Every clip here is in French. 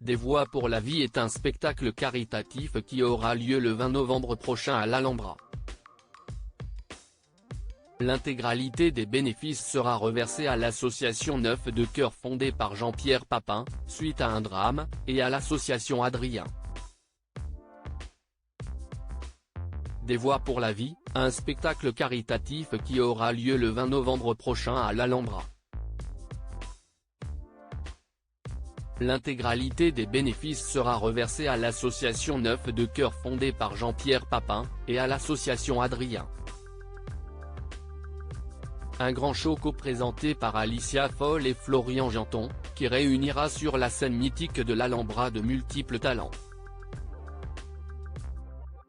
Des Voix pour la vie est un spectacle caritatif qui aura lieu le 20 novembre prochain à l'Alhambra. L'intégralité des bénéfices sera reversée à l'association Neuf de Cœur fondée par Jean-Pierre Papin, suite à un drame, et à l'association Adrien. Des Voix pour la vie, un spectacle caritatif qui aura lieu le 20 novembre prochain à l'Alhambra. L'intégralité des bénéfices sera reversée à l'association Neuf de Cœur fondée par Jean-Pierre Papin, et à l'association Adrien. Un grand show co-présenté par Alicia Foll et Florian Janton, qui réunira sur la scène mythique de l'Alhambra de multiples talents.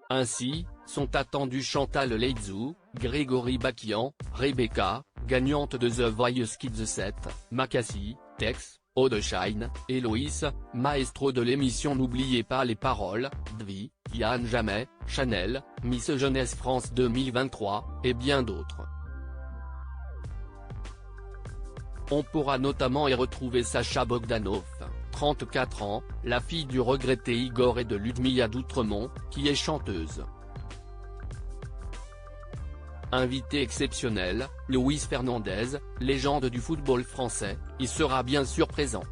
Ainsi, sont attendus Chantal Leydzou, Grégory Bakian, Rebecca, gagnante de The Voice Kids 7, Makassi, Tex, Odeshine, Héloïse, maestro de l'émission N'oubliez pas les paroles, Dvi, Yann Jamais, Chanel, Miss Jeunesse France 2023, et bien d'autres. On pourra notamment y retrouver Sacha Bogdanov, 34 ans, la fille du regretté Igor et de Ludmilla d'Outremont, qui est chanteuse. Invité exceptionnel, Luis Fernandez, légende du football français, y sera bien sûr présent.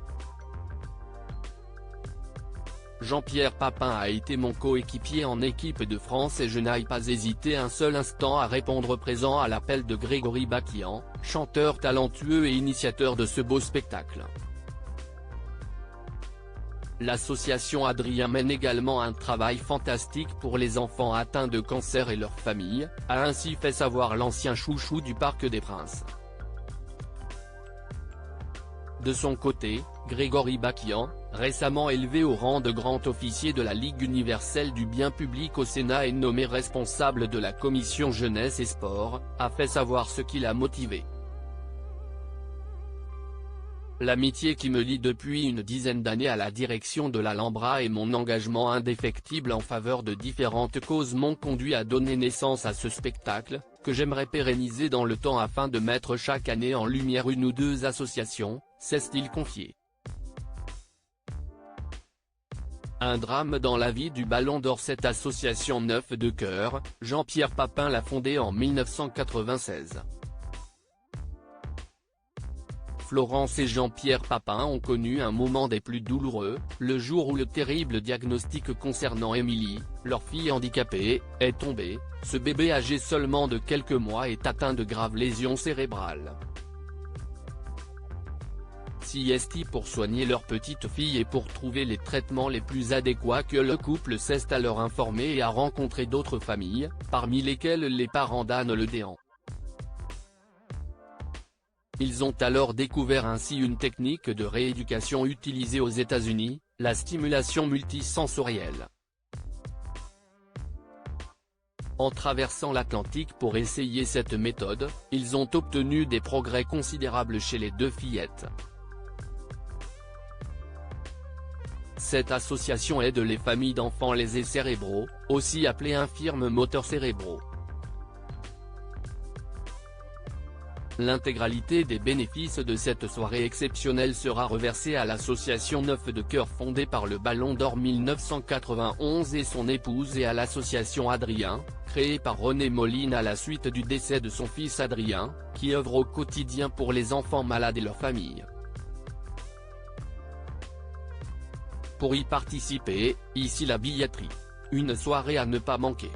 Jean-Pierre Papin a été mon coéquipier en équipe de France et je n'ai pas hésité un seul instant à répondre présent à l'appel de Grégory Bakian, chanteur talentueux et initiateur de ce beau spectacle. L'association Adrien mène également un travail fantastique pour les enfants atteints de cancer et leurs familles, a ainsi fait savoir l'ancien chouchou du Parc des Princes. De son côté, Grégory Bakian, récemment élevé au rang de grand officier de la Ligue universelle du bien public au Sénat et nommé responsable de la commission jeunesse et sport, a fait savoir ce qui l'a motivé. L'amitié qui me lie depuis une dizaine d'années à la direction de l'Alhambra et mon engagement indéfectible en faveur de différentes causes m'ont conduit à donner naissance à ce spectacle, que j'aimerais pérenniser dans le temps afin de mettre chaque année en lumière une ou deux associations, s'est-il confié. Un drame dans la vie du Ballon d'Or. Cette association Neuf de Cœur, Jean-Pierre Papin l'a fondée en 1996. Florence et Jean-Pierre Papin ont connu un moment des plus douloureux, le jour où le terrible diagnostic concernant Émilie, leur fille handicapée, est tombé. Ce bébé âgé seulement de quelques mois est atteint de graves lésions cérébrales. CST pour soigner leur petite fille et pour trouver les traitements les plus adéquats que le couple s'est alors informé et a rencontré d'autres familles, parmi lesquelles les parents d'Anne Le Déhan. Ils ont alors découvert ainsi une technique de rééducation utilisée aux États-Unis, la stimulation multisensorielle. En traversant l'Atlantique pour essayer cette méthode, ils ont obtenu des progrès considérables chez les deux fillettes. Cette association aide les familles d'enfants lésés cérébraux, aussi appelés infirmes moteurs cérébraux. L'intégralité des bénéfices de cette soirée exceptionnelle sera reversée à l'association Neuf de Cœur fondée par le Ballon d'Or 1991 et son épouse et à l'association Adrien, créée par René Moline à la suite du décès de son fils Adrien, qui œuvre au quotidien pour les enfants malades et leurs familles. Pour y participer, ici la billetterie. Une soirée à ne pas manquer.